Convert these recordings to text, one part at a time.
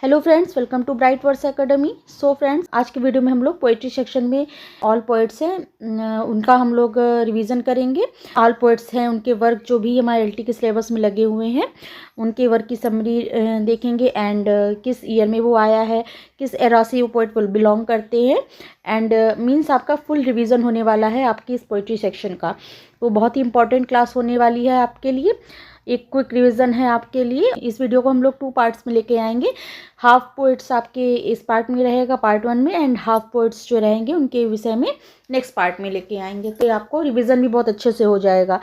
Hello friends, welcome to bright words academy. So friends, आज के video में हम लोग पोइट्री सेक्शन में ऑल पोइट्स हैं उनका हम लोग रिवीजन करेंगे। ऑल पोइट्स हैं, उनके वर्क जो भी हमारे एलटी के सिलेबस में लगे हुए हैं उनके वर्क की समरी देखेंगे एंड किस ईयर में वो आया है, किस एरा से वो पोइट बिलोंग करते हैं एंड मीन्स आपका फुल रिवीजन होने वाला है आपकी इस पोइट्री सेक्शन का। तो बहुत ही इंपॉर्टेंट क्लास होने वाली है आपके लिए। एक क्विक रिवीजन है आपके लिए। इस वीडियो को हम लोग 2 पार्ट्स में लेके आएंगे। हाफ पोइट्स आपके इस पार्ट में रहेगा पार्ट 1 में, एंड हाफ पोइट्स जो रहेंगे उनके विषय में नेक्स्ट पार्ट में लेके आएंगे। तो आपको रिवीजन भी बहुत अच्छे से हो जाएगा।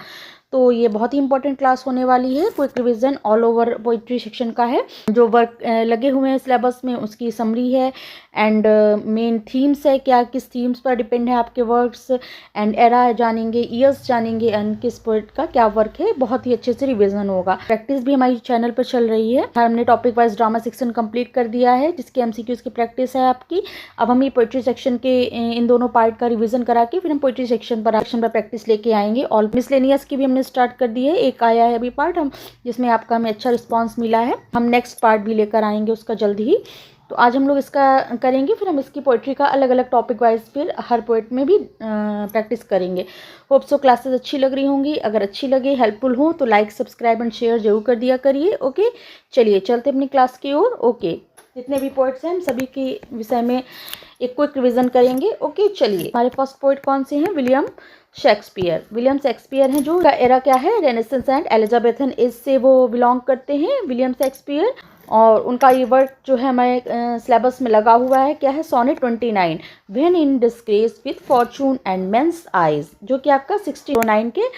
तो ये बहुत ही इंपॉर्टेंट क्लास होने वाली है। Quick revision all over poetry section का है। जो वर्क लगे हुए हैं सिलेबस में उसकी समरी है एंड मेन थीम्स है, क्या किस थीम्स पर डिपेंड है आपके वर्क्स, एंड एरा जानेंगे, ईयर्स जानेंगे एंड किस पोइट का क्या वर्क है। बहुत ही अच्छे से रिवीजन होगा। प्रैक्टिस भी हमारी चैनल पर चल रही है। हमने topic wise drama section complete कर दिया है जिसके एमसीक्यूज की प्रैक्टिस है आपकी। अब हम ये पोइट्री सेक्शन के इन दोनों पार्ट का रिवीजन करा के फिर हम पोइट्री सेक्शन पर प्रैक्टिस लेके आएंगे। ऑल मिसलेनियस की भी हमने स्टार्ट कर दी है। एक आया है अभी पार्ट हम जिसमें आपका हमें अच्छा रिस्पांस मिला है। हम नेक्स्ट पार्ट भी लेकर आएंगे उसका जल्द ही। तो आज हम लोग इसका करेंगे, फिर हम इसकी पोइट्री का अलग अलग टॉपिक वाइज फिर हर पोइट में भी प्रैक्टिस करेंगे। होप सो क्लासेस अच्छी लग रही होंगी। अगर अच्छी लगे, हेल्पफुल हो तो लाइक, सब्सक्राइब एंड शेयर जरूर कर दिया करिए। ओके, चलिए चलते अपनी क्लास की ओर। ओके, जितने भी पोइट्स हैं हम सभी के विषय में एक क्विक रिवीजन करेंगे। ओके, चलिए। हमारे फर्स्ट पोइट कौन से हैं? William Shakespeare. विलियम शेक्सपियर हैं जो एरा क्या है, रेनेसेंस एंड एलिजाबेथन एज से वो बिलोंग करते हैं, विलियम शेक्सपियर। और उनका ये वर्क जो है हमारे सिलेबस में लगा हुआ है, क्या है? Sonnet 29 when in disgrace with fortune and men's eyes, जो कि आपका 1609 के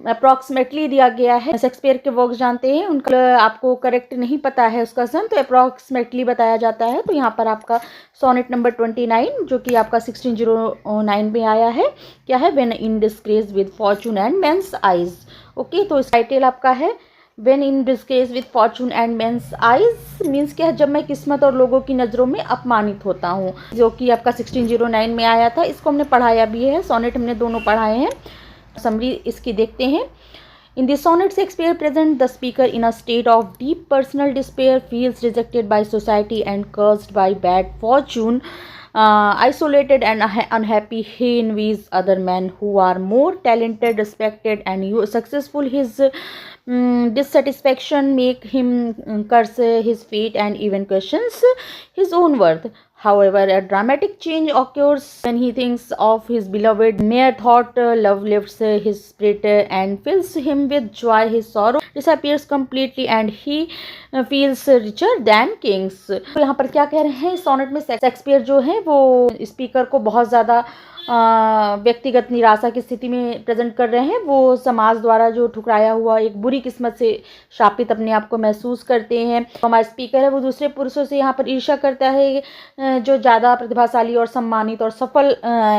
अप्रॉक्सीमेटली दिया गया है। शेक्सपियर के वर्क जानते हैं, उनका आपको करेक्ट नहीं पता है उसका सन, तो अप्रॉक्सीमेटली बताया जाता है। तो यहाँ पर आपका सोनेट नंबर 29 जो कि आपका 1609 में आया है, क्या है? When in disgrace with fortune and men's eyes. Okay, तो इस टाइटल आपका है when in disgrace with fortune and men's eyes. Means क्या है? जब मैं किस्मत और लोगों की नज़रों में अपमानित होता हूँ, जो कि आपका 1609 में आया था। इसको हमने पढ़ाया भी है, सोनेट हमने दोनों पढ़ाए हैं। समरी इसकी देखते हैं। In the sonnet, Shakespeare presents the speaker in a state of deep personal despair, feels rejected by society and cursed by bad fortune. Isolated and unhappy, he envies other men who are more talented, respected, and successful. His dissatisfaction make him curse his fate and even questions his own worth. However, a dramatic change occurs when he thinks of his beloved. Mere thought, love lifts his spirit and fills him with joy. His sorrow disappears completely and he feels richer than kings. तो यहाँ पर क्या कह रहे हैं? Sonnet में Shakespeare जो है वो स्पीकर को बहुत ज़्यादा व्यक्तिगत निराशा की स्थिति में प्रेजेंट कर रहे हैं। वो समाज द्वारा जो ठुकराया हुआ एक बुरी किस्मत से शापित अपने आप को महसूस करते हैं। हमारा स्पीकर है वो दूसरे पुरुषों से यहाँ पर ईर्ष्या करता है जो ज़्यादा प्रतिभाशाली और सम्मानित और सफल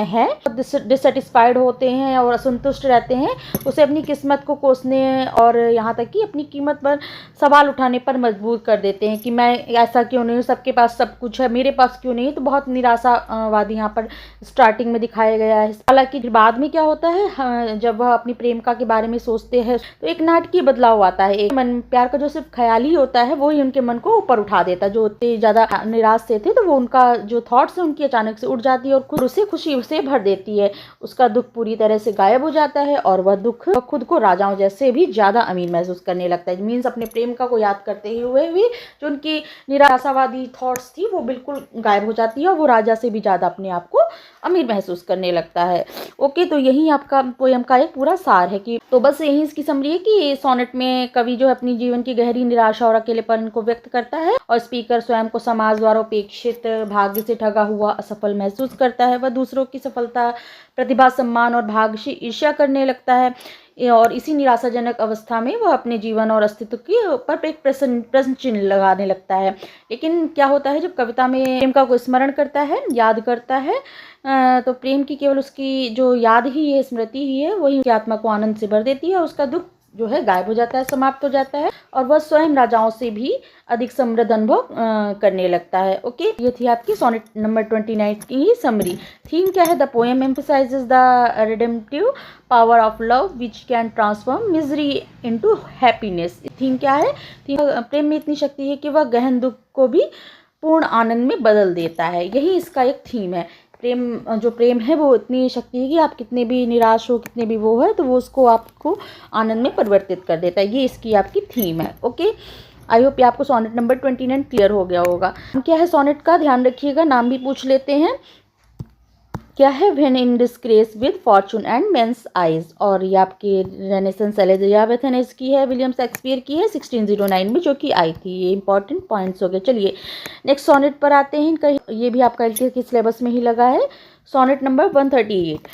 हैं, डिससेटिस्फाइड होते हैं और असंतुष्ट रहते हैं। उसे अपनी किस्मत को कोसने और यहाँ तक कि अपनी कीमत पर सवाल उठाने पर मजबूर कर देते हैं कि मैं ऐसा क्यों नहीं हूँ, सबके पास सब कुछ है, मेरे पास क्यों नहीं। तो बहुत निराशावादी यहाँ पर स्टार्टिंग में दिखाया गया है। हालांकि बाद में क्या होता है, जब वह अपनी प्रेमिका के बारे में सोचते हैं तो एक नाटकीय बदलाव आता है। एक मन प्यार का जो सिर्फ ख्याल ही होता है वो ही उनके मन को ऊपर उठा देता है। जो इतने ज़्यादा निराश से थे तो वो उनका जो थॉट्स है उनकी अचानक से उठ जाती है और उसे खुशी से भर देती है। उसका दुख पूरी तरह से गायब हो जाता है और वह दुख खुद को राजाओं जैसे भी ज़्यादा अमीर महसूस करने लगता है। मीन्स अपने प्रेमिका को याद करते हुए भी जो उनकी निराशावादी थॉट्स थी वो बिल्कुल गायब हो जाती है और वो राजा से भी ज़्यादा अपने आप को अमीर महसूस करने लगता है। ओके, तो यही आपका पोयम का एक पूरा सार है कि तो बस यही इसकी समरी है कि सोनेट में कवि जो है अपनी जीवन की गहरी निराशा और अकेलेपन को व्यक्त करता है और स्पीकर स्वयं को समाज द्वारा उपेक्षित, भाग्य से ठगा हुआ, असफल महसूस करता है। वह दूसरों की सफलता, प्रतिभा, सम्मान और भाग्य से ईर्ष्या करने लगता है और इसी निराशाजनक अवस्था में वह अपने जीवन और अस्तित्व के ऊपर एक प्रश्न चिन्ह लगाने लगता है। लेकिन क्या होता है, जब कविता में प्रेमिका को स्मरण करता है, याद करता है, तो प्रेम की केवल उसकी जो याद ही है, स्मृति ही है, वही उसकी आत्मा को आनंद से भर देती है और उसका दुख जो है गायब हो जाता है, समाप्त हो जाता है और वह स्वयं राजाओं से भी अधिक समृद्ध अनुभव करने लगता है। ओके, ये थी आपकी सोनेट नंबर 29 की ही समरी। थीम क्या है? The poem emphasizes the redemptive power of love which can transform misery into happiness. Theme क्या है? थीम, प्रेम में इतनी शक्ति है कि वह गहन दुख को भी पूर्ण आनंद में बदल देता है। यही इसका एक थीम है। प्रेम है वो इतनी शक्ति है कि आप कितने भी निराश हो, कितने भी वो है, तो वो उसको आपको आनंद में परिवर्तित कर देता है। ये इसकी आपकी थीम है। ओके, आई होप ये आपको सोनेट नंबर 29 क्लियर हो गया होगा। क्या है सोनेट का, ध्यान रखिएगा, नाम भी पूछ लेते हैं। क्या है? When in disgrace with fortune and men's eyes. और ये आपकी रेनेसेंस एलिजाबेथ की है, विलियम शेक्सपियर की है 1609 में जो कि आई थी। ये इंपॉर्टेंट पॉइंट्स हो गए। चलिए नेक्स्ट सोनेट पर आते हैं। इनका ये भी आपका एलटीए के सिलेबस में ही लगा है। Sonnet number 138।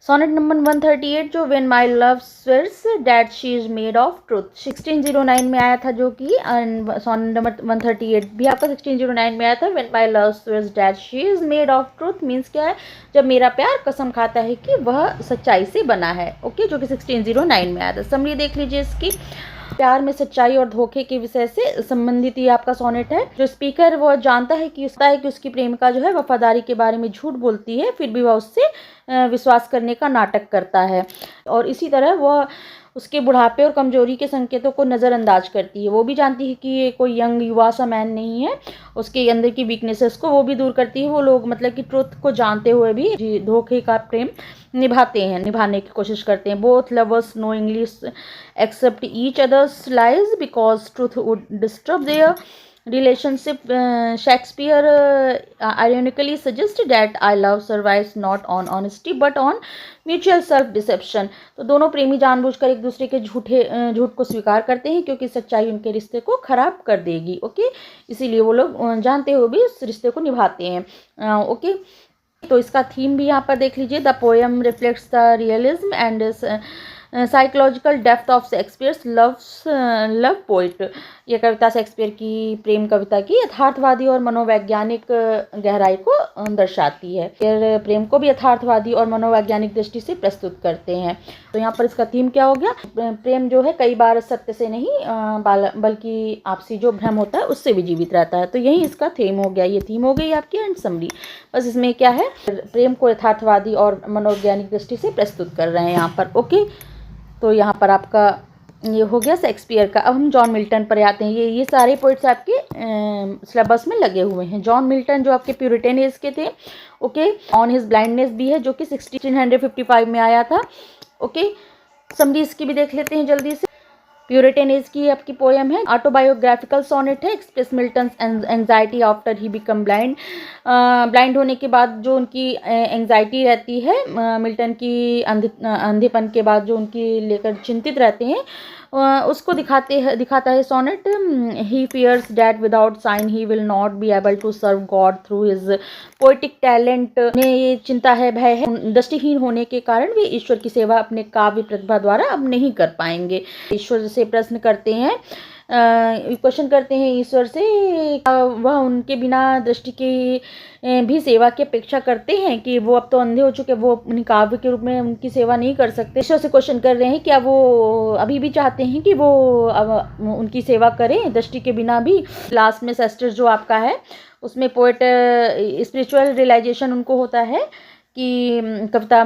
सोनेट नंबर 138 जो when my love swears that she is made of truth 1609 में आया था, जो कि सोनेट नंबर 138 भी आपका 1609 में आया था। When my love swears that she is made of truth means क्या है? जब मेरा प्यार कसम खाता है कि वह सच्चाई से बना है। ओके, जो कि 1609 में आया था। समरी देख लीजिए इसकी। प्यार में सच्चाई और धोखे के विषय से संबंधित ये आपका सोनेट है। जो स्पीकर वो जानता है कि उसकी प्रेमिका जो है वफादारी के बारे में झूठ बोलती है, फिर भी वह उससे विश्वास करने का नाटक करता है और इसी तरह वह उसके बुढ़ापे और कमजोरी के संकेतों को नज़रअंदाज करती है। वो भी जानती है कि ये कोई यंग युवा सा मैन नहीं है, उसके अंदर की वीकनेसेस को वो भी दूर करती है। वो लोग मतलब कि ट्रुथ को जानते हुए भी धोखे का प्रेम निभाने की कोशिश करते हैं। Both lovers know English except each others lies because truth would disturb their relationship. Shakespeare ironically suggests that I love survives not on honesty but on mutual self deception. तो दोनों प्रेमी जानबूझकर एक दूसरे के झूठ को स्वीकार करते हैं क्योंकि सच्चाई उनके रिश्ते को खराब कर देगी। ओके, इसीलिए वो लोग जानते हुए भी उस रिश्ते को निभाते हैं। ओके, तो इसका थीम भी यहाँ पर देख लीजिए। The poem reflects the realism and psychological depth of Shakespeare's love poet. यह कविता शेक्सपियर की प्रेम कविता की यथार्थवादी और मनोवैज्ञानिक गहराई को दर्शाती है। फिर प्रेम को भी यथार्थवादी और मनोवैज्ञानिक दृष्टि से प्रस्तुत करते हैं। तो यहाँ पर इसका थीम क्या हो गया? प्रेम जो है कई बार सत्य से नहीं बल्कि आपसी जो भ्रम होता है उससे भी जीवित रहता है। तो यही इसका थीम हो गया। ये थीम हो गई आपकी एंड समरी। बस इसमें क्या है? प्रेम को यथार्थवादी और मनोवैज्ञानिक दृष्टि से प्रस्तुत कर रहे हैं यहाँ पर। ओके, तो यहाँ पर आपका ये हो गया शेक्सपियर का। अब हम जॉन मिल्टन पर आते हैं। ये सारे पोइट्स आपके सिलेबस में लगे हुए हैं। जॉन मिल्टन जो आपके प्यूरिटन एज के थे। ओके, ऑन हिज ब्लाइंडनेस भी है जो कि 1655 में आया था। ओके, समरी इसकी भी देख लेते हैं जल्दी से। प्यूरिटन एज की आपकी पोएम है। ऑटोबायोग्राफिकल सोनेट है। Express Milton's anxiety after he become blind. Blind होने के बाद जो उनकी एंजाइटी रहती है, मिल्टन की अंधेपन के बाद जो उनकी लेकर चिंतित रहते हैं, उसको दिखाता है sonnet. He fears that without sign he will not be able to serve God through his poetic talent. में ये चिंता है, भय है, दृष्टिहीन होने के कारण वे ईश्वर की सेवा अपने काव्य प्रतिभा द्वारा अब नहीं कर पाएंगे। ईश्वर से प्रश्न करते हैं, क्वेश्चन करते हैं ईश्वर से, वह उनके बिना दृष्टि की भी सेवा की अपेक्षा करते हैं कि वो अब तो अंधे हो चुके, वो उन्हें काव्य के रूप में उनकी सेवा नहीं कर सकते। ईश्वर से क्वेश्चन कर रहे हैं क्या वो अभी भी चाहते हैं कि वो अब उनकी सेवा करें दृष्टि के बिना भी। लास्ट में सेस्टर्स जो आपका है उसमें पोएट स्पिरिचुअल रियलाइजेशन उनको होता है कि कविता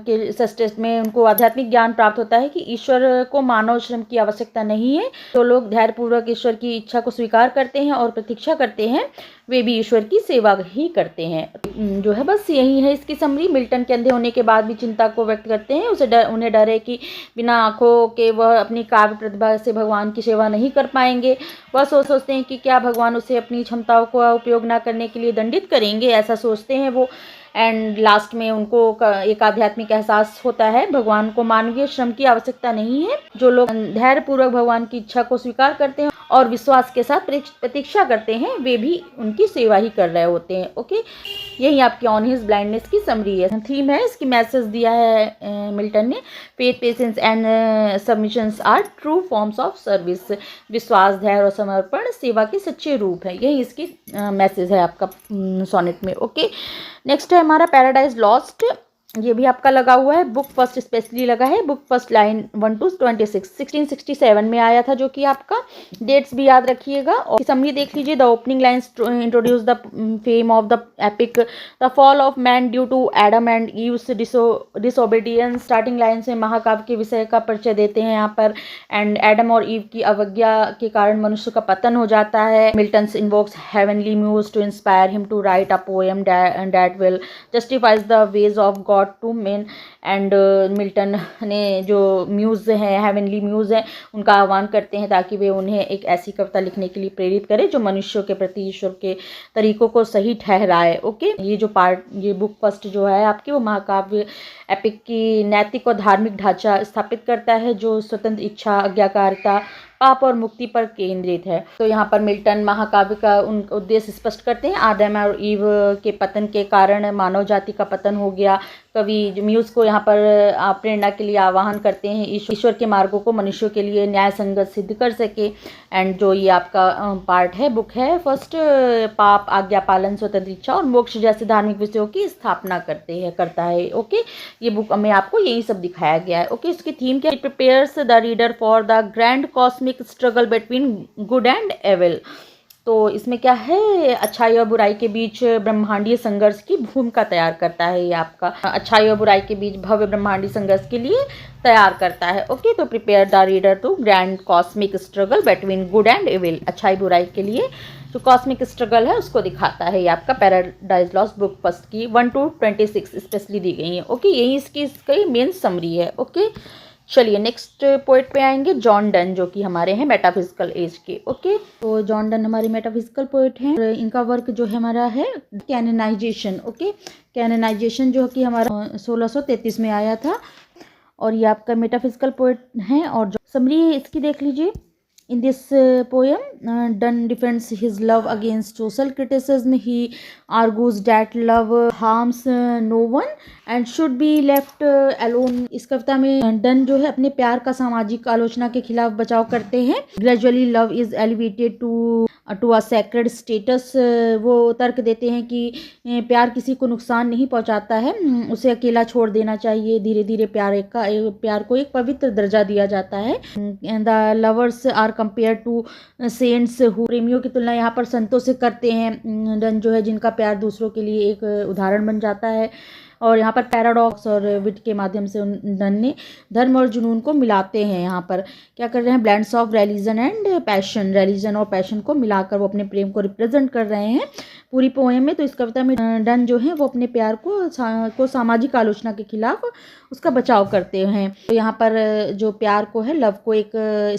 के सस्टेस में उनको आध्यात्मिक ज्ञान प्राप्त होता है कि ईश्वर को मानव श्रम की आवश्यकता नहीं है। तो लोग धैर्यपूर्वक ईश्वर की इच्छा को स्वीकार करते हैं और प्रतीक्षा करते हैं, वे भी ईश्वर की सेवा ही करते हैं। जो है बस यही है इसकी समरी। मिल्टन के अंधे होने के बाद भी चिंता को व्यक्त करते हैं। उन्हें डर है कि बिना आँखों के वह अपनी काव्य प्रतिभा से भगवान की सेवा नहीं कर पाएंगे। वह सोचते हैं कि क्या भगवान उसे अपनी क्षमताओं का उपयोग न करने के लिए दंडित करेंगे, ऐसा सोचते हैं वो। एंड लास्ट में उनको एक आध्यात्मिक एहसास होता है, भगवान को मानवीय श्रम की आवश्यकता नहीं है। जो लोग धैर्यपूर्वक भगवान की इच्छा को स्वीकार करते हैं और विश्वास के साथ प्रतीक्षा करते हैं, वे भी उनकी सेवा ही कर रहे होते हैं। ओके, यही आपकी ऑन हिज ब्लाइंडनेस की समरी है, थीम है। इसकी मैसेज दिया है मिल्टन ने। Faith, patience and submissions are true forms of service. विश्वास, धैर्य और समर्पण सेवा के सच्चे रूप है। यही इसकी मैसेज है आपका सोनेट में। ओके, नेक्स्ट है हमारा पैराडाइज लॉस्ट। ये भी आपका लगा हुआ है। बुक फर्स्ट स्पेशली लगा है, बुक फर्स्ट लाइन 1 to 26 1667 में आया था, जो कि आपका डेट्स भी याद रखिएगा। और समरी देख लीजिए। The opening lines introduce the fame of the epic the fall of man due to Adam and Eve's disobedience. Starting line से महाकाव्य के विषय का परिचय देते हैं यहाँ पर। एंड एडम और ईव की अवज्ञा के कारण मनुष्य का पतन हो जाता है। Milton invokes heavenly muse to inspire him to write a poem that will justifies the ways of God to men. And Milton ने जो म्यूज़ हैं, हेवनली म्यूज़ हैं, उनका आह्वान करते हैं ताकि वे उन्हें एक ऐसी कविता लिखने के लिए प्रेरित करें जो मनुष्यों के प्रति ईश्वर के तरीकों को सही ठहराए। ओके, ये जो पार्ट, ये बुक फर्स्ट जो है आपकी, वो महाकाव्य एपिक की नैतिक और धार्मिक ढांचा स्थापित करता है जो स्वतंत्र इच्छा, आज्ञाकारिता, पाप और मुक्ति पर केंद्रित है। तो यहाँ पर मिल्टन महाकाव्य का उन उद्देश्य स्पष्ट करते हैं। आदम और ईव के पतन के कारण मानव जाति का पतन हो गया। कवि म्यूज़ को यहाँ पर प्रेरणा के लिए आह्वान करते हैं ईश्वर के मार्गों को मनुष्यों के लिए न्याय संगत सिद्ध कर सके। एंड जो ये आपका पार्ट है, बुक है फर्स्ट, पाप, आज्ञा पालन, स्वतंत्र इच्छा और मोक्ष जैसे धार्मिक विषयों की स्थापना करता है। ओके, ये बुक में आपको यही सब दिखाया गया है। ओके, इसकी थीम क्या है? It prepares the reader for the grand cosmic struggle between good and evil. तो इसमें क्या है, अच्छाई और बुराई के बीच ब्रह्मांडीय संघर्ष की भूमिका तैयार करता है। ये आपका अच्छाई और बुराई के बीच भव्य ब्रह्मांडीय संघर्ष के लिए तैयार करता है। ओके, तो prepare the reader to grand cosmic struggle between good and evil. अच्छाई बुराई के लिए जो कॉस्मिक स्ट्रगल है उसको दिखाता है। ये आपका पैराडाइज लॉस्ट बुक फर्स्ट की 1 to 26 स्पेशली दी गई है। ओके, यही इसकी मेन समरी है। ओके, चलिए नेक्स्ट पोइट पे आएंगे, जॉन डन, जो कि हमारे हैं मेटाफिजिकल एज के। ओके, तो जॉन डन हमारे मेटाफिजिकल पोइट हैं। इनका वर्क जो है हमारा है कैननाइजेशन। ओके, कैननाइजेशन जो कि हमारा 1633 में आया था और ये आपका मेटाफिजिकल पोइट हैं। और जो समरी इसकी देख लीजिए। In this poem, Donne defends his love against social criticism. He argues that love harms no one and should be left alone. इस कविता में डन जो है अपने प्यार का सामाजिक आलोचना के खिलाफ बचाव करते हैं। Gradually love is elevated to a sacred status. वो तर्क देते हैं कि प्यार किसी को नुकसान नहीं पहुंचाता है, उसे अकेला छोड़ देना चाहिए। धीरे धीरे प्यार को एक पवित्र दर्जा दिया जाता है। The lovers are compare to saints, प्रेमियों की तुलना यहाँ पर संतों से करते हैं डन जो है, जिनका प्यार दूसरों के लिए एक उदाहरण बन जाता है। और यहाँ पर पैराडॉक्स और विट के माध्यम से डन ने धर्म और जुनून को मिलाते हैं। यहाँ पर क्या कर रहे हैं, blends of religion and passion, religion और पैशन को मिलाकर वो अपने प्रेम को रिप्रेजेंट कर रहे हैं पूरी पोएम में। तो इस कविता में डन जो है वो अपने प्यार को सामाजिक आलोचना के खिलाफ उसका बचाव करते हैं। तो यहाँ पर जो प्यार को है, लव को एक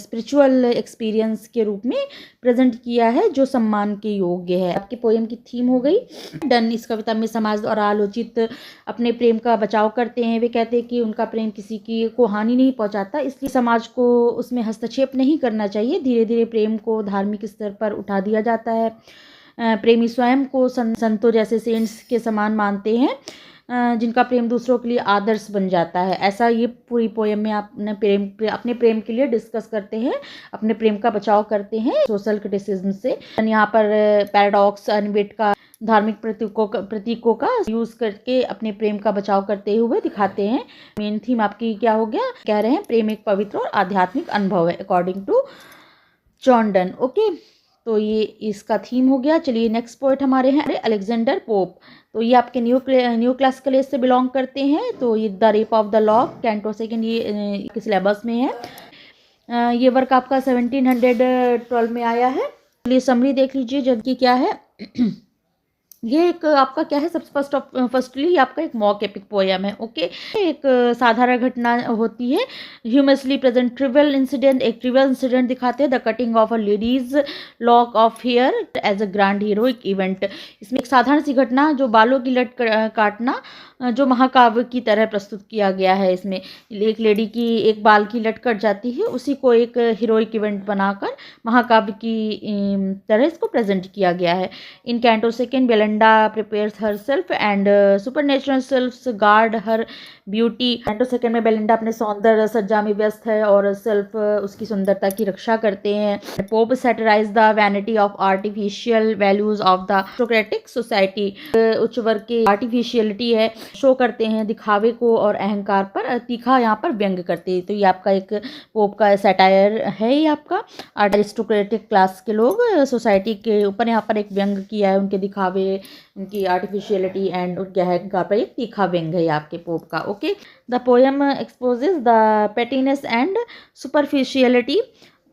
स्पिरिचुअल एक्सपीरियंस के रूप में प्रेजेंट किया है जो सम्मान के योग्य है। आपकी पोएम की थीम हो गई। डन इस कविता में समाज और आलोचित अपने प्रेम का बचाव करते हैं। वे कहते हैं कि उनका प्रेम किसी की को हानि नहीं पहुंचाता, इसलिए समाज को उसमें हस्तक्षेप नहीं करना चाहिए। धीरे धीरे प्रेम को धार्मिक स्तर पर उठा दिया जाता है। प्रेमी स्वयं को संतों जैसे सेंट्स के समान मानते हैं, जिनका प्रेम दूसरों के लिए आदर्श बन जाता है। ऐसा ये पूरी पोएम में अपने प्रेम के लिए डिस्कस करते हैं, अपने प्रेम का बचाव करते हैं सोशल क्रिटिसिज्म से। यहाँ पर पैराडॉक्स अनविट का धार्मिक प्रतीकों का यूज करके अपने प्रेम का बचाव करते हुए दिखाते हैं। मेन थीम आपकी क्या हो गया, कह रहे हैं प्रेम एक पवित्र और आध्यात्मिक अनुभव है according to John Donne. Okay, तो ये इसका थीम हो गया। चलिए नेक्स्ट पोएट हमारे हैं अलेक्जेंडर पोप। तो ये आपके न्यू क्लासिकल एज से बिलोंग करते हैं। तो ये the rape of the lock canto second ये किस सिलेबस में है। ये वर्क आपका 1712 में आया है। चलिए समरी देख लीजिए जबकि क्या है। ये एक आपका क्या है, सबसे फर्स्टली आपका एक मॉक एपिक पोएम है। ओके, एक साधारण घटना होती है, ह्यूमसली प्रेजेंट ट्रिवियल इंसिडेंट, एक ट्रिवियल इंसिडेंट दिखाते हैं, the cutting of a lady's lock of hair as a grand heroic event. इसमें एक साधारण सी घटना जो बालों की लट काटना जो महाकाव्य की तरह प्रस्तुत किया गया है। इसमें एक लेडी की एक बाल की लट कट जाती है, उसी को एक हीरोइक इवेंट बनाकर महाकाव्य की तरह इसको प्रेजेंट किया गया है। In canto second Belinda prepares herself and supernatural self guard her beauty. Canto second में बेलिंडा अपने सौंदर्य सज्जा में व्यस्त है और सेल्फ उसकी सुंदरता की रक्षा करते हैं। Pope satirize the vanity of artificial values of the aristocratic society. उच्च वर्ग की आर्टिफिशियलिटी है, शो करते हैं दिखावे को और अहंकार पर तीखा यहाँ पर व्यंग करते हैं। तो ये आपका एक पोप का सैटायर है, ये आपका अरिस्टोक्रेटिक क्लास के लोग सोसाइटी के ऊपर यहाँ पर एक व्यंग किया है, उनके दिखावे, उनकी आर्टिफिशियलिटी एंड उनके अहंकार पर एक तीखा व्यंग है आपके पोप का। Okay, the poem exposes the pettiness and superficiality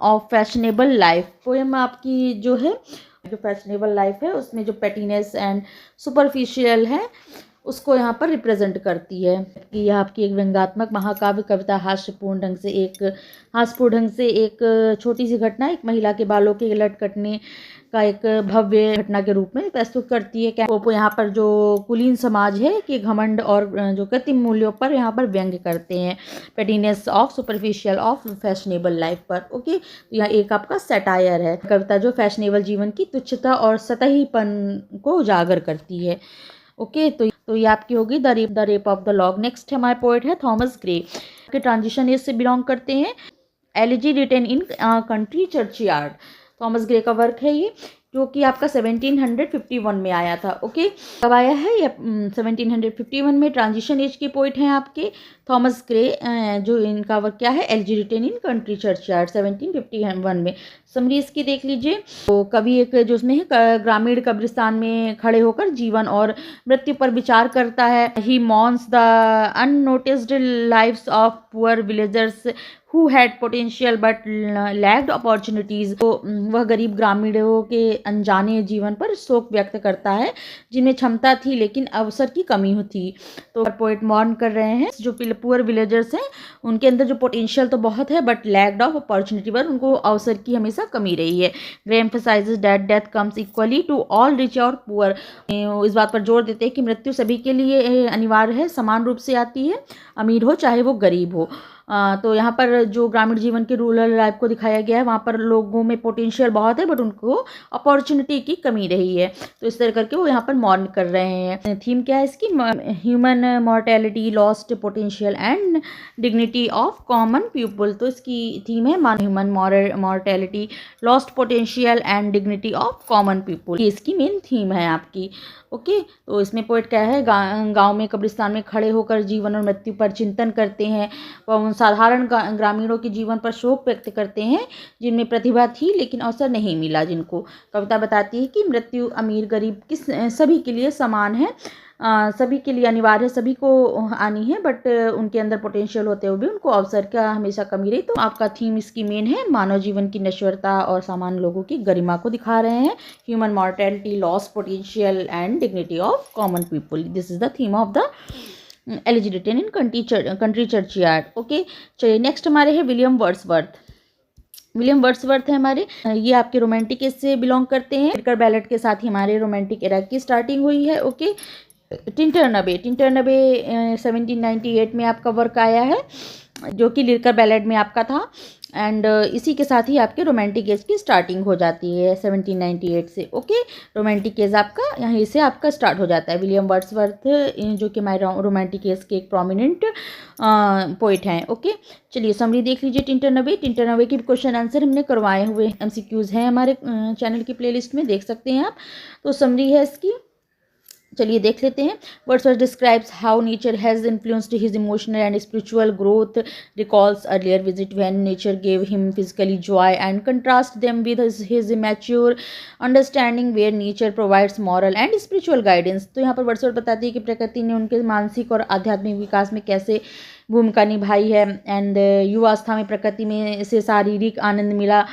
of fashionable life. Poem आपकी जो है, जो फैशनेबल लाइफ है उसमें जो पेटीनेस एंड सुपरफिशियल है उसको यहाँ पर रिप्रेजेंट करती है कि यह आपकी एक व्यंग्यात्मक महाकाव्य कविता हास्यपूर्ण ढंग से एक छोटी सी घटना, एक महिला के बालों के लटकटने का एक भव्य घटना के रूप में प्रस्तुत करती है। पोप यहाँ पर जो कुलीन समाज है कि घमंड और जो कृत्रिम मूल्यों पर यहाँ पर व्यंग्य करते हैं, pettiness of superficial of fashionable life पर। ओके, तो यह एक आपका सैटायर है, कविता जो फैशनेबल जीवन की तुच्छता और सतहीपन को उजागर करती है। ओके, तो ये आपकी होगी the rape of the lock. Next हमारे पोएट है थॉमस ग्रे, के ट्रांजिशन एज से बिलोंग करते हैं। Elegy written in country churchyard, Thomas Gray का वर्क है ये, जो कि आपका 1751 में आया था। ओके, कब आया है ये? 1751 में। ट्रांजिशन एज के पोइट हैं आपके थॉमस ग्रे, जो इनका वर्क क्या है, elegy written in country churchyard 1751 में। समरी इसकी देख लीजिए। तो कवि एक जो उसमें है ग्रामीण कब्रिस्तान में खड़े होकर जीवन और मृत्यु पर विचार करता है। He mourns the unnoticed lives of poor villagers who had potential but lacked opportunities। तो वह गरीब ग्रामीणों के अनजाने जीवन पर शोक व्यक्त करता है जिनमें क्षमता थी लेकिन अवसर की कमी थी। तो पोएट मॉर्न कर रहे हैं जो पुअर विलेजर्स हैं, उनके अंदर जो पोटेंशियल तो बहुत है बट लैक्ड ऑफ अपॉर्चुनिटी, पर उनको अवसर की हमेशा कमी रही है। Gray emphasizes that death comes equally to all rich और पुअर। इस बात पर जोर देते हैं कि मृत्यु सभी के लिए अनिवार्य है, समान रूप से आती है, अमीर हो चाहे वो गरीब हो। तो यहाँ पर जो ग्रामीण जीवन के रूरल लाइफ को दिखाया गया है, वहाँ पर लोगों में पोटेंशियल बहुत है बट उनको अपॉर्चुनिटी की कमी रही है। तो इस तरह करके वो यहाँ पर मॉर्न कर रहे हैं। थीम क्या है इसकी? Human mortality, lost potential and dignity of common people. तो इसकी थीम है human mortality, lost potential and dignity of common people, ये इसकी मेन थीम है आपकी। ओके, तो इसमें पोएट क्या है, गांव में कब्रिस्तान में खड़े होकर जीवन और मृत्यु पर चिंतन करते हैं। वह साधारण ग्रामीणों के जीवन पर शोक व्यक्त करते हैं जिनमें प्रतिभा थी लेकिन अवसर नहीं मिला जिनको। कविता बताती है कि मृत्यु अमीर गरीब सभी के लिए समान है, सभी के लिए अनिवार्य है, सभी को आनी है, बट उनके अंदर पोटेंशियल होते हुए भी उनको अवसर का हमेशा कमी रही। तो आपका थीम इसकी मेन है मानव जीवन की नश्वरता और सामान्य लोगों की गरिमा को दिखा रहे हैं। Human mortality, loss potential and dignity of common people, this is the theme of the elegy written in country churchyard. Okay, चलिए नेक्स्ट हमारे है विलियम वर्ड्सवर्थ। विलियम वर्ड्सवर्थ है हमारे, ये आपके रोमांटिक एज से बिलोंग करते हैं। लिरिकल बैलेट के साथ ही हमारे रोमांटिक एरा की स्टार्टिंग हुई है। ओके, टिंटरनबे 1798 में आपका वर्क आया है जो कि लिरिकल बैलेट में आपका था। एंड इसी के साथ ही आपके रोमांटिक एज की स्टार्टिंग हो जाती है 1798 से। ओके, रोमांटिक एज आपका यहीं से आपका स्टार्ट हो जाता है। विलियम वर्ड्सवर्थ जो कि हमारे रोमांटिक एज के एक प्रोमिनेंट पोइट हैं। ओके, चलिए समरी देख लीजिए। टिंटरनबे के क्वेश्चन आंसर हमने करवाए हुए MCQs हैं हमारे चैनल की प्लेलिस्ट में, देख सकते हैं आप। तो समरी है इसकी, चलिए देख लेते हैं। Wordsworth describes how nature has influenced his emotional and spiritual growth, recalls earlier visit when nature gave him physically joy and contrast them with his mature understanding where nature provides moral and spiritual guidance. तो यहाँ पर Wordsworth बताती है कि प्रकृति ने उनके मानसिक और आध्यात्मिक विकास में कैसे भूमिका निभाई है। एंड युवावस्था में प्रकृति में से शारीरिक आनंद मिला,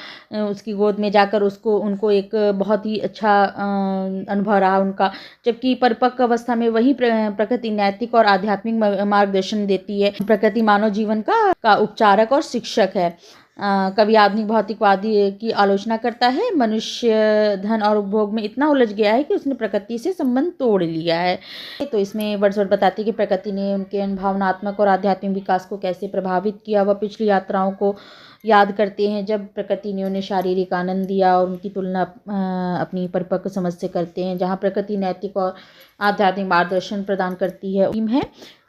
उसकी गोद में जाकर उनको एक बहुत ही अच्छा अनुभव रहा उनका, जबकि परिपक्व अवस्था में वही प्रकृति नैतिक और आध्यात्मिक मार्गदर्शन देती है। प्रकृति मानव जीवन का उपचारक और शिक्षक है। कवि आधुनिक भौतिकवादी की आलोचना करता है। मनुष्य धन और उपभोग में इतना उलझ गया है कि उसने प्रकृति से संबंध तोड़ लिया है। तो इसमें वर्ड्सवर्थ बताती है कि प्रकृति ने उनके भावनात्मक और आध्यात्मिक विकास को कैसे प्रभावित किया। वह पिछली यात्राओं को याद करते हैं जब प्रकृति ने उन्हें शारीरिक आनंद दिया और उनकी तुलना अपनी परिपक्व समझ से करते हैं। जहाँ प्रकृति नैतिक और आध्यात्मिक मार्गदर्शन प्रदान करती है।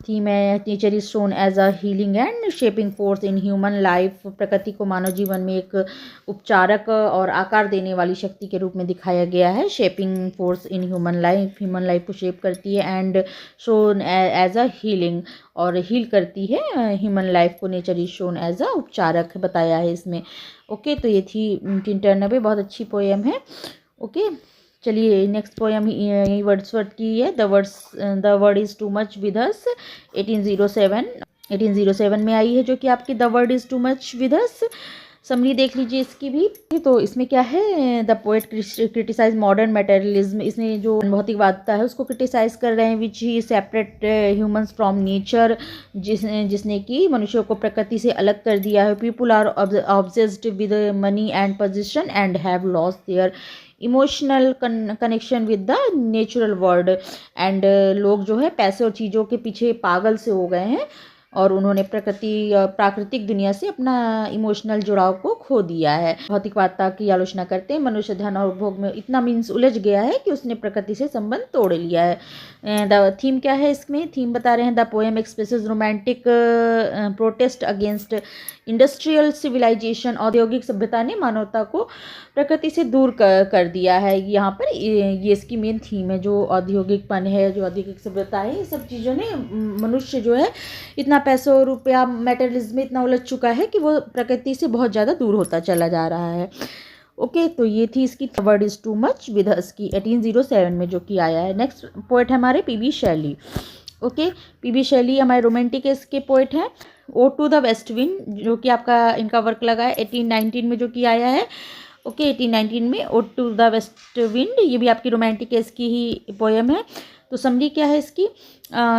थीम है nature is shown as a healing and shaping force in human life. प्रकृति को मानव जीवन में एक उपचारक और आकार देने वाली शक्ति के रूप में दिखाया गया है। Shaping force in human life को शेप करती है and shown as a healing, और हील करती है ह्यूमन लाइफ को। Nature is shown as a उपचारक बताया है इसमें। ओके, तो ये थी 393, बहुत अच्छी पोएम है। ओके, चलिए नेक्स्ट पोएम यही वर्ड्सवर्थ की है। The word is too much with us, 1807 में आई है, जो कि आपकी the word is too much with us. Summary देख लीजिए इसकी भी। तो इसमें क्या है, the poet criticize modern materialism. इसमें जो भौतिकवादिता है उसको क्रिटिसाइज कर रहे हैं, which he separate humans from nature, जिसने कि मनुष्यों को प्रकृति से अलग कर दिया है। People are obsessed with money and position and have lost their emotional connection with the natural world. And लोग जो है पैसे और चीज़ों के पीछे पागल से हो गए हैं और उन्होंने प्राकृतिक दुनिया से अपना इमोशनल जुड़ाव को खो दिया है। भौतिकवादिता की आलोचना करते हैं। मनुष्य धन और उपभोग में इतना उलझ गया है कि उसने प्रकृति से संबंध तोड़ लिया है। द थीम क्या है इसमें, थीम बता रहे हैं, the poem expresses romantic protest against industrial civilization. औद्योगिक सभ्यता ने मानवता को प्रकृति से दूर कर दिया है। यहाँ पर ये इसकी मेन थीम है। जो औद्योगिकपन है, जो औद्योगिक सभ्यता है, ये सब चीज़ों ने मनुष्य जो है इतना पैसों रुपया मेटेरियलिज्म में इतना उलझ चुका है कि वो प्रकृति से बहुत ज़्यादा दूर होता चला जा रहा है। ओके, तो ये थी इसकी word is too much with अस की 1807 में जो कि आया है। नेक्स्ट पोएट है हमारे P B. Shelley. Okay, P B. Shelley हमारे रोमांटिक इसके पोएट हैं। Ode to the west wind, जो कि आपका इनका वर्क लगा है 1819 में जो कि आया है। ओके, 1819 में ode to the west wind, ये भी आपकी रोमांटिक इसकी ही पोएम है। तो समरी क्या है इसकी,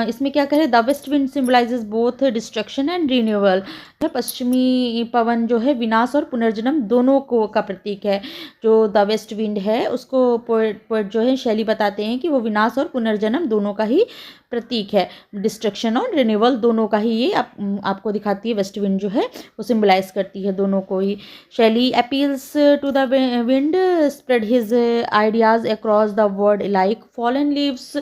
इसमें क्या करें, the west wind symbolises both destruction and renewal. पश्चिमी पवन जो है विनाश और पुनर्जन्म दोनों को का प्रतीक है। जो द वेस्ट विंड है उसको पोएट जो है शैली बताते हैं कि वो विनाश और पुनर्जन्म दोनों का ही प्रतीक है। डिस्ट्रक्शन और रिन्यूअल दोनों का ही ये आपको दिखाती है। वेस्ट विंड जो है वो सिम्बलाइज करती है दोनों को ही। Shelley appeals to the wind spread his ideas across the world like fallen leaves.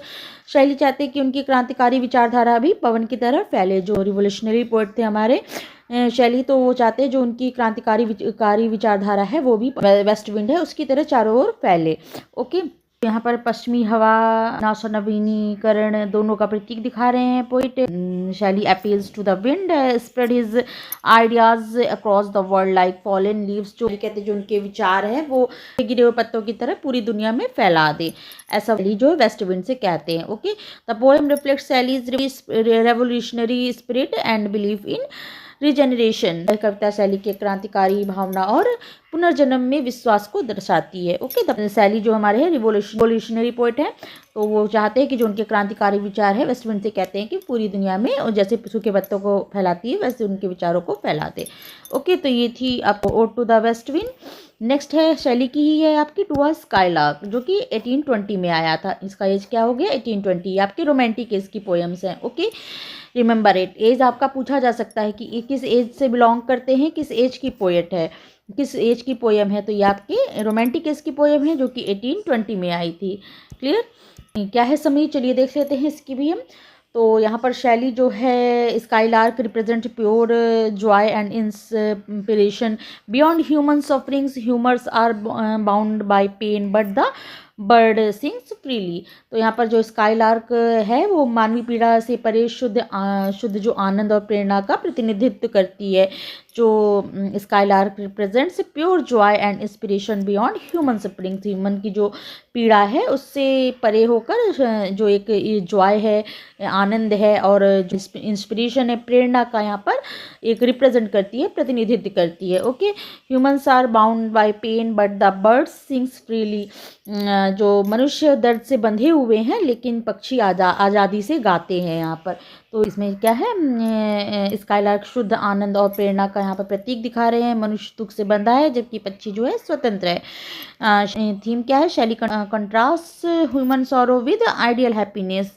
Shelley चाहते हैं कि उनकी क्रांतिकारी विचारधारा भी पवन की तरह फैले। जो रिवोल्यूशनरी पोएट थे हमारे शैली, तो वो चाहते हैं जो उनकी क्रांतिकारी विचारधारा है वो भी वेस्ट विंड है उसकी तरह चारों ओर फैले। ओके, यहाँ पर पश्चिमी हवा, नाश और नवीनीकरण दोनों का प्रतीक दिखा रहे हैं poet. Shelley appeals to the wind spread his ideas across the world like fallen leaves. जो कहते हैं जो उनके विचार है वो गिरे हुए पत्तों की तरह पूरी दुनिया में फैला दे, ऐसा जो वेस्ट विंड से कहते हैं। Okay, the poem reflects Shelley's revolutionary spirit and belief in regeneration. कविता शैली के क्रांतिकारी भावना और पुनर्जन्म में विश्वास को दर्शाती है। ओके, शैली जो हमारे हैं रिवोल्यूशनरी पोएट है, तो वो चाहते हैं कि जो उनके क्रांतिकारी विचार है वेस्ट विंड से कहते हैं कि पूरी दुनिया में और जैसे सूखे पत्तों को फैलाती है वैसे उनके विचारों को फैलाते। ओके, तो ये थी आपको ode to the west wind. Next है शैली की ही है आपकी टू अ स्काईलार्क, जो कि 1820 में आया था। इसका एज क्या हो गया 1820। आपके रोमांटिक एज की पोएम्स हैं। Okay, remember it. एज आपका पूछा जा सकता है कि ये किस एज से बिलोंग करते हैं, किस एज की पोएट है, किस एज की पोएम है। तो ये आपके रोमांटिक एज की पोएम है जो कि 1820 में आई थी। क्लियर, क्या है समझिए, चलिए देख लेते हैं इसकी भी हम। तो यहाँ पर शैली जो है skylark represent pure joy and inspiration beyond human sufferings. Humans are bound by pain but the bird sings freely. तो यहाँ पर जो स्काईलार्क है वो मानवीय पीड़ा से परे शुद्ध जो आनंद और प्रेरणा का प्रतिनिधित्व करती है। जो skylark represents pure joy and inspiration beyond human suffering. Human की जो पीड़ा है उससे परे होकर जो एक जॉय है, आनंद है और जो इंस्पिरेशन है, प्रेरणा का यहाँ पर एक रिप्रेजेंट करती है, प्रतिनिधित्व करती है। Okay, humans are bound by pain but the birds sings freely. जो मनुष्य दर्द से बंधे हुए हैं लेकिन पक्षी आज़ादी से गाते हैं यहाँ पर। तो इसमें क्या है, स्काईलार्क शुद्ध आनंद और प्रेरणा का यहाँ पर प्रतीक दिखा रहे हैं। मनुष्य दुख से बंधा है जबकि पक्षी जो है स्वतंत्र है। थीम क्या है, Shelley contrast human sorrow with ideal happiness.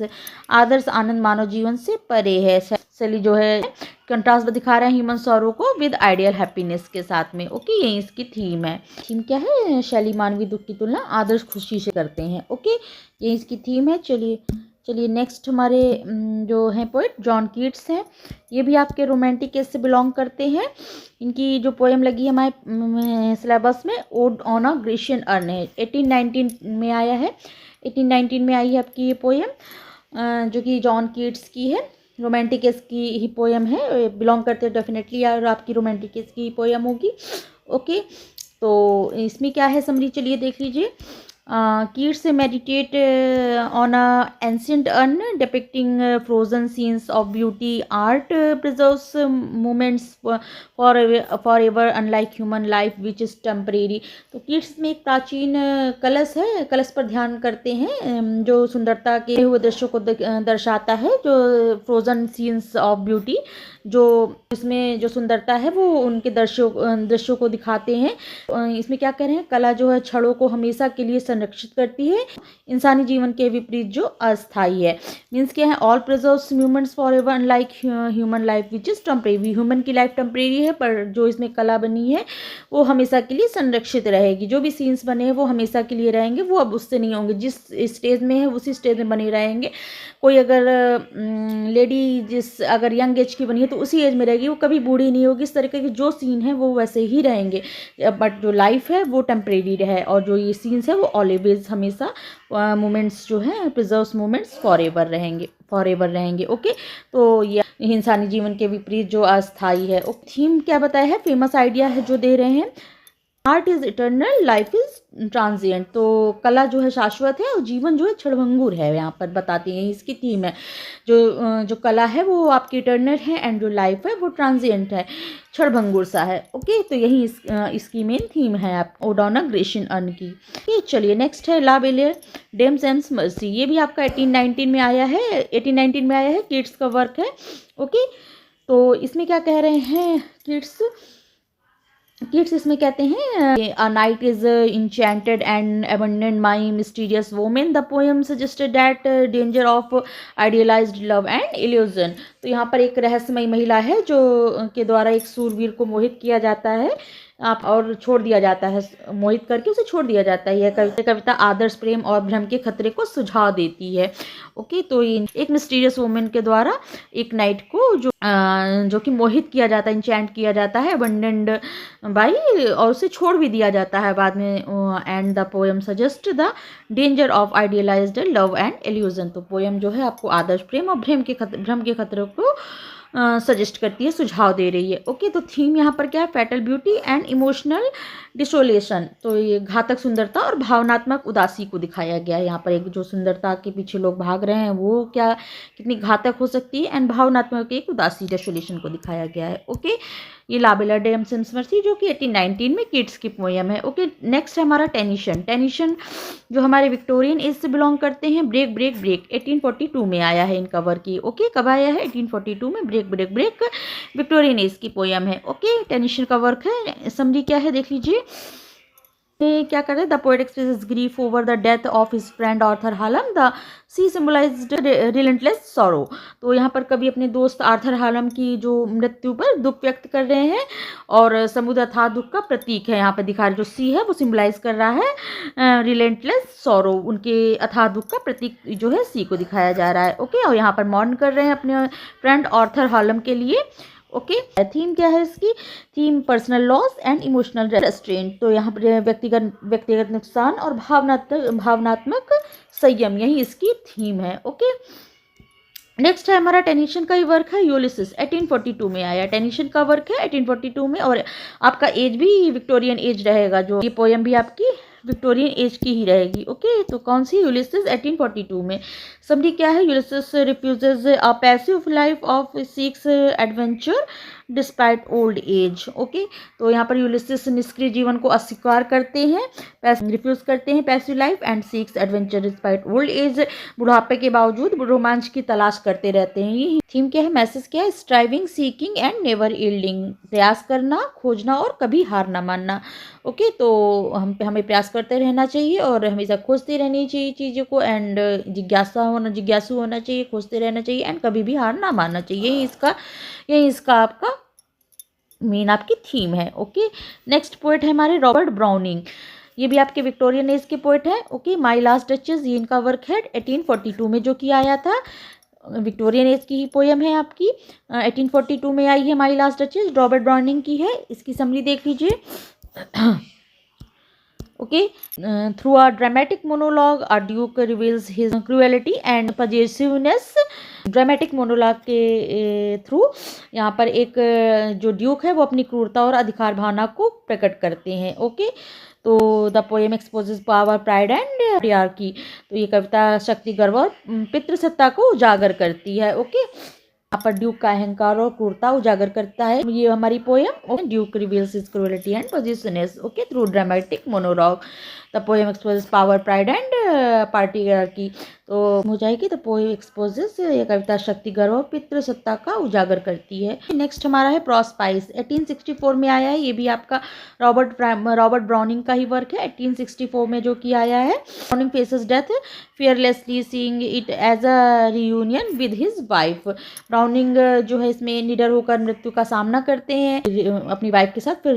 आदर्श आनंद मानव जीवन से परे है। शैली जो है कंट्रास्ट दिखा रहे हैं ह्यूमन सॉरो को विद आइडियल हैप्पीनेस के साथ में। ओके, यही इसकी थीम है। थीम क्या है, शैली मानवीय दुख की तुलना आदर्श खुशी से करते हैं। ओके, यही इसकी थीम है। चलिए नेक्स्ट हमारे जो हैं पोइट जॉन कीट्स हैं। ये भी आपके रोमांटिक एज से बिलोंग करते हैं। इनकी जो पोएम लगी है हमारे सिलेबस में, odd on a Grecian earn है। 1819 में आया है, 1819 में आई है आपकी ये पोएम, जो कि जॉन कीट्स की है। रोमांटिक एज की ही पोएम है, बिलोंग करते हैं डेफिनेटली यार आपकी रोमांटिक एज की पोएम होगी। ओके, तो इसमें क्या है समरी, चलिए देख लीजिए। Keats meditate on a ancient urn depicting frozen scenes of beauty. Art preserves moments forever, unlike human life which is temporary. तो कीट्स में एक प्राचीन कलश है, कलश पर ध्यान करते हैं जो सुंदरता के हुए दृश्यों को दर्शाता है, जो फ्रोजन सीन्स ऑफ ब्यूटी, जो इसमें जो सुंदरता है वो उनके दृश्यों को दिखाते हैं। इसमें क्या कह रहे हैं, कला जो है क्षणों को हमेशा के लिए संरक्षित करती है, इंसानी जीवन के विपरीत जो अस्थायी है। मीन्स क्या है, all preserves moments forever unlike human life which is temporary. Human की लाइफ टेम्परेरी है, पर जो इसमें कला बनी है वो हमेशा के लिए संरक्षित रहेगी। जो भी सीन्स बने हैं वो हमेशा के लिए रहेंगे, वो अब उससे नहीं होंगे। जिस स्टेज में है उसी स्टेज में बने रहेंगे। कोई अगर लेडी अगर यंग एज की बनी है तो उसी एज में रहेगी, वो कभी बूढ़ी नहीं होगी। इस तरीके के जो सीन है वो वैसे ही रहेंगे, बट जो लाइफ है वो टेम्परेरी है, और जो ये सीन्स है वो ऑलवेज हमेशा मोमेंट्स जो हैं प्रिजर्व्स मोमेंट्स फॉरएवर रहेंगे। ओके, तो ये इंसानी जीवन के विपरीत जो अस्थायी है। थीम क्या बताया है, फेमस आइडिया है जो दे रहे हैं, art is eternal, life is transient. तो कला जो है शाश्वत है और जीवन जो है क्षणभंगुर है, यहाँ पर बताती है। इसकी थीम है जो कला है वो आपकी इटर्नल है, एंड जो लाइफ है वो ट्रांजिएंट है, क्षणभंगुर सा है। ओके, तो यही इसकी मेन थीम है आप odd on a Grecian earn की। चलिए नेक्स्ट है ला बेलियर डेम्स एंड मर्सी। ये भी आपका 1819 में आया है, 1819 में आया है, कीट्स का वर्क है। ओके, तो इसमें क्या कह रहे हैं किड्स इसमें कहते हैं, a night is enchanted and abundant my mysterious women. The poem suggested that danger of idealised love and illusion. तो यहाँ पर एक रहस्यमयी महिला है जो के द्वारा एक सूरवीर को मोहित किया जाता है और छोड़ दिया जाता है, मोहित करके उसे छोड़ दिया जाता है। यह कविता आदर्श प्रेम और भ्रम के खतरे को सुझाव देती है। ओके, तो एक मिस्टीरियस वुमेन के द्वारा एक नाइट को जो कि मोहित किया जाता है, इंचेंट किया जाता है, अबंडेंड बाई, और उसे छोड़ भी दिया जाता है बाद में। And the poem suggest the danger of idealised love and illusion. तो पोएम जो है आपको आदर्श प्रेम और भ्रम के खतरे को सजेस्ट करती है, सुझाव दे रही है। ओके, तो थीम यहाँ पर क्या है, फैटल ब्यूटी एंड इमोशनल डिसोलेशन। तो ये घातक सुंदरता और भावनात्मक उदासी को दिखाया गया है। यहाँ पर एक जो सुंदरता के पीछे लोग भाग रहे हैं वो क्या कितनी घातक हो सकती है, एंड भावनात्मक एक उदासी डिसोलेशन को दिखाया गया है। ओके, ये ला बेलियर डेम्स एंड मर्सी जो कि 1819 में किड्स की पोएम है। ओके, नेक्स्ट है हमारा टेनिशन जो हमारे विक्टोरियन एज से बिलोंग करते हैं। ब्रेक 1842 में आया है इनका वर्क की। ओके, कब आया है, 1842 में। ब्रेक विक्टोरियन एज की पोएम है। ओके, टेनिशन का वर्क है। समरी क्या है देख लीजिए, क्या कर रहे हैं, the poet expresses grief over the death of his friend Arthur Hallam, the sea symbolized relentless sorrow. तो यहाँ पर कभी अपने दोस्त आर्थर हालम की जो मृत्यु पर दुख व्यक्त कर रहे हैं, और समुद्र अथाह दुख का प्रतीक है यहाँ पर दिखा रहे। जो सी है वो सिंबलाइज कर रहा है रिलेंटलेस सॉरो, उनके अथाह दुख का प्रतीक जो है सी को दिखाया जा रहा है। ओके, और यहाँ पर मॉर्न कर रहे हैं अपने फ्रेंड आर्थर हालम के लिए। ओके, थीम क्या है इसकी, theme personal loss and emotional restaurant. तो यहाँ पर व्यक्तिगत नुकसान और भावनात्मक संयम, यही इसकी थीम है। ओके, नेक्स्ट है हमारा टेनिशन का ही वर्क है, यूलिसिस 1842 में आया। टेनिशन का वर्क है 1842 में, और आपका एज भी विक्टोरियन एज रहेगा। जो ये पोएम भी आपकी विक्टोरियन एज की ही रहेगी। ओके, तो कौन सी, यूलिसिस 1842 में। समरी क्या है, Ulysses refuses a passive life of seeks adventure despite old age. Okay, तो यहाँ पर यूलिसिस निष्क्रिय जीवन को अस्वीकार करते हैं, रिफ्यूज करते हैं passive life, and seeks adventure despite old age. बुढ़ापे के बावजूद रोमांच की तलाश करते रहते हैं। ये थीम क्या है, मैसेज क्या है, striving, seeking and never yielding, प्रयास करना, खोजना और कभी हार ना मानना। ओके, तो हमें प्रयास करते रहना चाहिए और हमेशा खोजते रहनी चाहिए चीज़ों को, एंड जिज्ञासु होना चाहिए, खोजते रहना चाहिए, एंड कभी भी हार ना मानना चाहिए। यही इसका आपका मेन आपकी थीम है। ओके, नेक्स्ट पोएट है हमारे रॉबर्ट ब्राउनिंग। ये भी आपके विक्टोरियन एज के पोएट हैं। ओके, माई लास्ट डचेस, ये इनका वर्क है 1842 में जो कि आया था। विक्टोरियन एज की ही पोएम है आपकी, 1842 में आई है my last duchess, Robert browning की है। इसकी समरी देख लीजिए। Okay, through a dramatic monologue, a duke reveals his cruelty and possessiveness. Dramatic monologue के थ्रू यहाँ पर एक जो ड्यूक है वो अपनी क्रूरता और अधिकार भावना को प्रकट करते हैं। ओके, तो the poem exposes power, pride and patriarchy. तो ये कविता शक्ति, गर्व और पितृसत्ता को उजागर करती है। ओके, यहाँ पर ड्यूक का अहंकार और क्रूरता उजागर करता है ये हमारी poem. Duke reveals his cruelty and possessiveness, okay, through dramatic monologue. The poem exposes power, pride and patriarchy. तो हो जाएगी, द पोएम एक्सपोजेस, ये कविता शक्ति, गर्व और पितृसत्ता का उजागर करती है। नेक्स्ट हमारा है प्रोस्पाइस, 1864 में आया है। ये भी आपका रॉबर्ट ब्राउनिंग का ही वर्क है, 1864 में जो कि आया है। Browning faces death fearlessly seeing it as a reunion with his wife। Browning जो है इसमें निडर होकर मृत्यु का सामना करते हैं अपनी वाइफ के साथ, फिर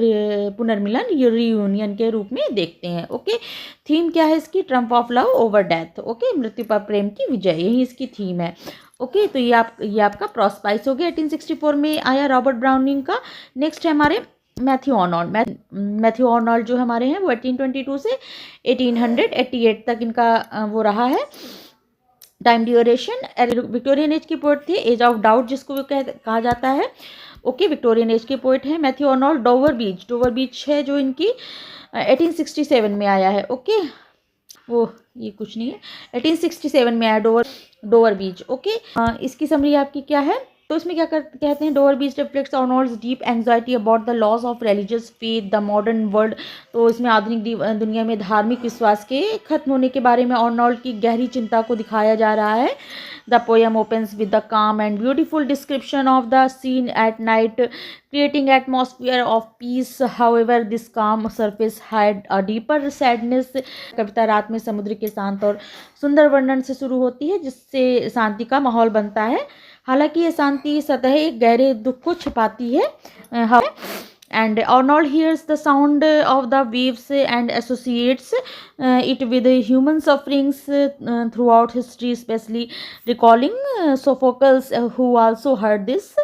पुनर्मिलन रियूनियन के रूप में देखते हैं। ओके, थीम क्या है इसकी, Trump of love over death. Okay, मृत्यु पर प्रेम की विजय, यही इसकी थीम है। ओके, तो ये आपका प्रोस्पाइस हो गया, 1864 में आया रॉबर्ट ब्राउनिंग का। नेक्स्ट है हमारे मैथ्यू आर्नोल्ड जो हमारे हैं वो 1822 से 1888 तक इनका वो रहा है टाइम ड्यूरेशन। विक्टोरियन एज की पोएट थे, एज ऑफ डाउट जिसको कहा जाता है। ओके, विक्टोरियन एज के पोएट हैं मैथ्यू आर्नोल्ड। डोवर बीच है जो इनकी 1867 में आया है। ओके, वो ये कुछ नहीं है, 1867 में आया डोवर बीच। ओके, इसकी समरी आपकी क्या है, तो इसमें क्या कहते हैं, Dover Beach reflects Arnold's deep anxiety about the loss of religious faith the modern world. तो इसमें आधुनिक दुनिया में धार्मिक विश्वास के खत्म होने के बारे में आर्नोल्ड की गहरी चिंता को दिखाया जा रहा है। The poem opens with the calm and beautiful description of the scene at night creating atmosphere of peace. However this calm surface had a deeper sadness. कविता रात में समुद्र के शांत और सुंदर वर्णन से शुरू होती है जिससे शांति का माहौल बनता है। हालांकि ये शांति सतह एक गहरे दुख को छिपाती है। And Arnold hears the sound of the waves and associates it with human sufferings throughout history, specially recalling Sophocles who also heard this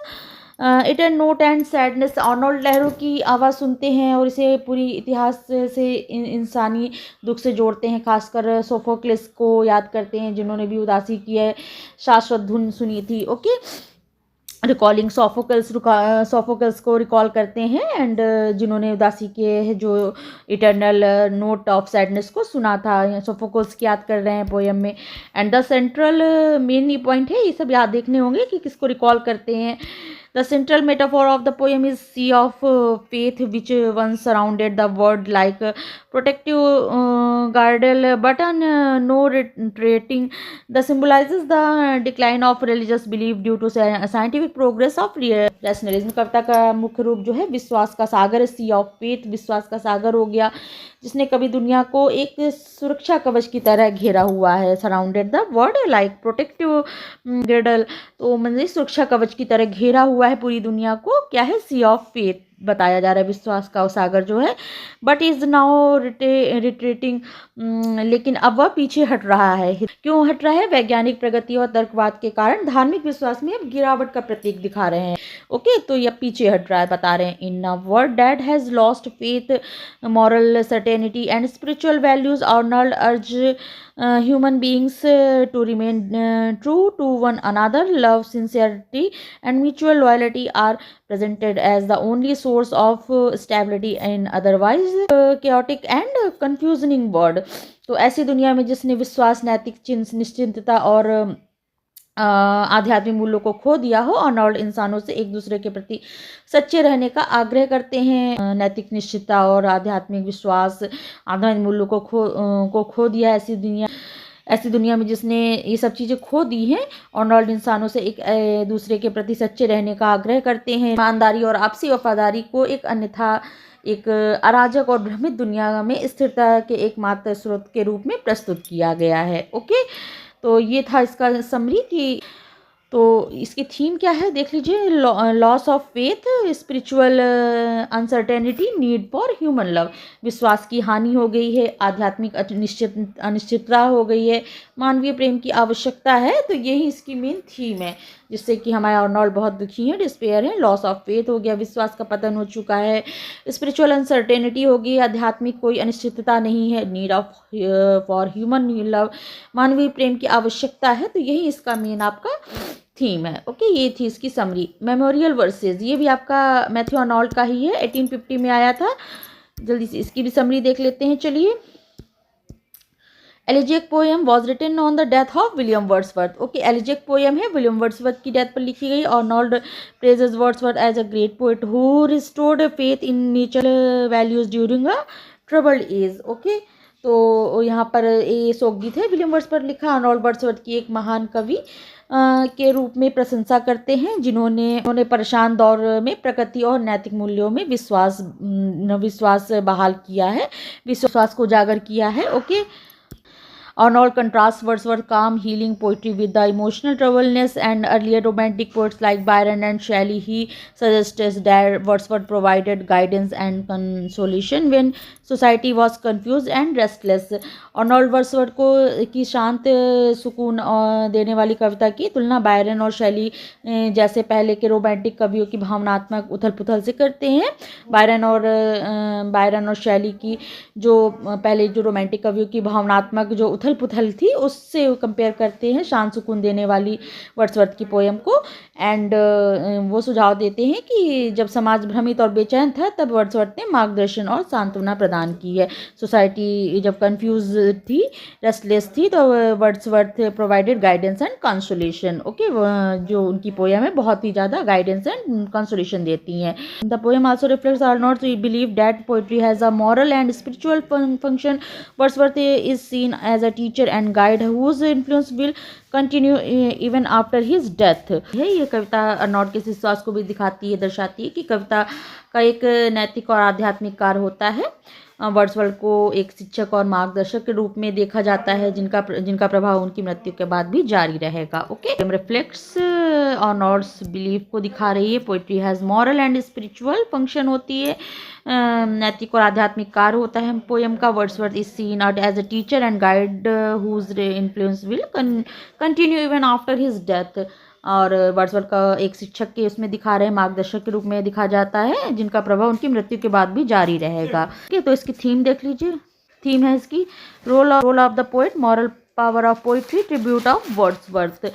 it and note and sadness. Arnold लहरों की आवाज़ सुनते हैं और इसे पूरी इतिहास से इंसानी दुख से जोड़ते हैं, खासकर सोफोक्लिस को याद करते हैं जिन्होंने भी उदासी की है, शाश्वत धुन सुनी थी। ओके, रिकॉलिंग सोफोकल्स को रिकॉल करते हैं एंड जिन्होंने उदासी किए है, जो इटर्नल नोट ऑफ सैडनेस को सुना था, सोफोकल्स की याद कर रहे हैं पोएम में। And the central main point है, ये सब याद देखने होंगे कि किसको रिकॉल करते हैं। The central metaphor of the poem is sea of faith which once surrounded the world like a protective girdle but no retreating. The symbolizes the decline of religious belief due to scientific progress of rationalism। कविता का मुख्य रूप जो है विश्वास का सागर, sea of faith, विश्वास का सागर हो गया जिसने कभी दुनिया को एक सुरक्षा कवच की तरह घेरा हुआ है। Surrounded the word like protective गिर्डल, तो मतलब सुरक्षा कवच की तरह घेरा हुआ है पूरी दुनिया को, क्या है, सी ऑफ फेथ बताया जा रहा है, विश्वास का सागर जो है। बट इज नाउ रिट्रीटिंग, लेकिन अब वह पीछे हट रहा है। क्यों हट रहा है, वैज्ञानिक प्रगति और तर्कवाद के कारण धार्मिक विश्वास में अब गिरावट का प्रतीक दिखा रहे हैं। ओके, तो यह पीछे हट रहा है, बता रहे हैं। In a world that has lost faith, moral certainty and spiritual values, Arnold urge human beings to remain true to one another. Love, sincerity and mutual loyalty are presented as the only source of stability in otherwise chaotic and confusing world। तो ऐसी दुनिया में जिसने विश्वास, नैतिक निश्चिंतता और आध्यात्मिक मूल्यों को खो दिया हो। आर्नोल्ड इंसानों से एक दूसरे के प्रति सच्चे रहने का आग्रह करते हैं। नैतिक निश्चितता और आध्यात्मिक विश्वास, आध्यात्मिक मूल्यों को खो दिया ऐसी दुनिया में जिसने ये सब चीज़ें खो दी हैं। आर्नोल्ड इंसानों से एक दूसरे के प्रति सच्चे रहने का आग्रह करते हैं। ईमानदारी और आपसी वफादारी को एक अराजक और भ्रमित दुनिया में स्थिरता के एकमात्र स्रोत के रूप में प्रस्तुत किया गया है। ओके, तो ये था इसका समरी कि तो इसकी थीम क्या है देख लीजिए। Loss of faith, spiritual uncertainty, need for human love. विश्वास की हानि हो गई है, आध्यात्मिक अनिश्चितता हो गई है, मानवीय प्रेम की आवश्यकता है। तो यही इसकी मेन थीम है, जिससे कि हमारे आर्नोल्ड बहुत दुखी हैं, डिस्पेयर हैं। लॉस ऑफ फेथ हो गया, विश्वास का पतन हो चुका है। स्पिरिचुअल अनसर्टेनिटी हो गई, आध्यात्मिक कोई अनिश्चितता नहीं है। Need of for human love, मानवीय प्रेम की आवश्यकता है। तो यही इसका मेन आपका थीम है। ओके, ये थी इसकी समरी। मेमोरियल वर्सेस, ये भी आपका मैथ्यू आर्नोल्ड का ही है, 1850 में आया था। जल्दी से इसकी भी समरी देख लेते हैं। चलिए, elegiac poem was written on the death of William Wordsworth. Okay, elegiac poem है, विलियम वर्ड्सवर्थ की डेथ पर लिखी गई। Arnold praises Wordsworth as a great poet who restored faith in natural values during a troubled age. Okay, तो यहाँ पर ये शोकगीत है, विलियम वर्ड्सवर्थ लिखा। आर्नोल्ड वर्ड्सवर्थ की एक महान कवि के रूप में प्रशंसा करते हैं, जिन्होंने परेशान दौर में प्रकृति और नैतिक मूल्यों में विश्वास बहाल किया है, विश्वास को उजागर किया है। Okay, Arnold contrasts Wordsworth's calm, healing poetry with the emotional troubleness and earlier romantic poets like Byron and Shelley. He suggests that Wordsworth provided guidance and consolation when society was confused and restless. Arnold Wordsworth की शांत सुकून देने वाली कविता की तुलना Byron और शैली जैसे पहले के रोमांटिक कवियों की भावनात्मक उथल पुथल से करते हैं। बायरन और शैली की जो पहले जो रोमांटिक कवियों की भावनात्मक जो उथल पुथल थी उससे कंपेयर करते हैं शांत सुकून देने वाली वर्ड्सवर्थ की पोएम को। एंड वो सुझाव देते हैं कि जब समाज भ्रमित और बेचैन था तब वर्ड्सवर्थ ने मार्गदर्शन और सांत्वना प्रदान की है। सोसाइटी जब कंफ्यूज थी, रेस्टलेस थी, तो Wordsworth provided guidance and consolation. Okay, जो उनकी पोएम है बहुत ही ज़्यादा गाइडेंस एंड कंसोलेशन देती हैं। The poem also reflects Arnold believe that poetry has a moral and spiritual function. Wordsworth is seen as a teacher and guide whose influence will continue even after his death है। ये कविता Arnold के विश्वास को भी दिखाती है, दर्शाती है कि कविता का एक नैतिक और आध्यात्मिक कार्य होता है। वर्ड्सवर्थ को एक शिक्षक और मार्गदर्शक के रूप में देखा जाता है, जिनका प्रभाव उनकी मृत्यु के बाद भी जारी रहेगा। ओके, रिफ्लेक्ट्स आर्नोल्ड्स बिलीफ को दिखा रही है। Poetry has moral and spiritual function होती है, नैतिक और आध्यात्मिक कार्य होता है पोएम का। Wordsworth is seen out as a teacher and guide whose influence will continue even after his death. और वर्ड्सवर्थ का एक शिक्षक के उसमें दिखा रहे हैं, मार्गदर्शक के रूप में दिखा जाता है, जिनका प्रभाव उनकी मृत्यु के बाद भी जारी रहेगा। ठीक, तो इसकी थीम देख लीजिए। थीम है इसकी role of the poet, moral power of poetry, tribute of Wordsworth.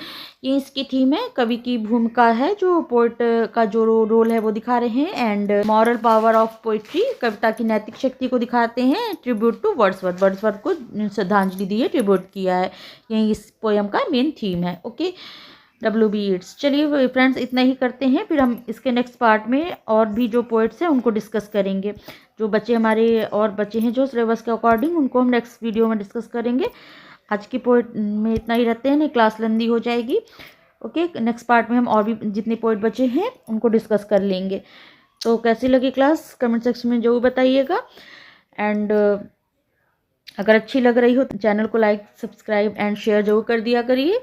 ये इसकी थीम है, कवि की भूमिका है, जो पोएट का जो रोल है वो दिखा रहे हैं। And moral power of poetry, कविता की नैतिक शक्ति को दिखाते हैं। ट्रिब्यूट टू वर्ड्सवर्थ को श्रद्धांजलि दी है, ट्रिब्यूट किया है। यही इस पोएम का मेन थीम है। Okay, WB Yeats। चलिए फ्रेंड्स, इतना ही करते हैं, फिर हम इसके नेक्स्ट पार्ट में और भी जो पोएट्स हैं उनको डिस्कस करेंगे। जो बच्चे हमारे और बच्चे हैं जो सिलेबस के अकॉर्डिंग, उनको हम नेक्स्ट वीडियो में डिस्कस करेंगे। आज की पोएट में इतना ही रहते हैं, नहीं क्लास लंबी हो जाएगी। ओके, नेक्स्ट पार्ट में हम और भी जितने पोएट बचे हैं उनको डिस्कस कर लेंगे। तो कैसी लगी क्लास कमेंट सेक्शन में जरूर बताइएगा। एंड अगर अच्छी लग रही हो तो चैनल को लाइक, सब्सक्राइब एंड शेयर जरूर कर दिया करिए।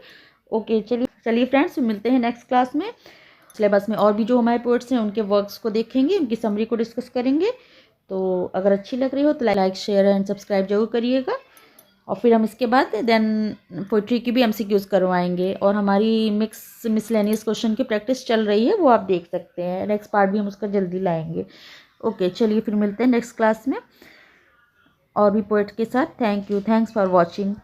ओके, चलिए फ्रेंड्स, मिलते हैं नेक्स्ट क्लास में। सिलेबस में और भी जो हमारे पोएट्स हैं उनके वर्क्स को देखेंगे, उनकी समरी को डिस्कस करेंगे। तो अगर अच्छी लग रही हो तो लाइक, शेयर एंड सब्सक्राइब जरूर करिएगा। और फिर हम इसके बाद देन पोइट्री की भी MCQs करवाएंगे, और हमारी मिसलेनियस क्वेश्चन की प्रैक्टिस चल रही है, वो आप देख सकते हैं। नेक्स्ट पार्ट भी हम उसका जल्दी लाएंगे। ओके, चलिए फिर मिलते हैं नेक्स्ट क्लास में और भी पोएट के साथ। Thanks for watching.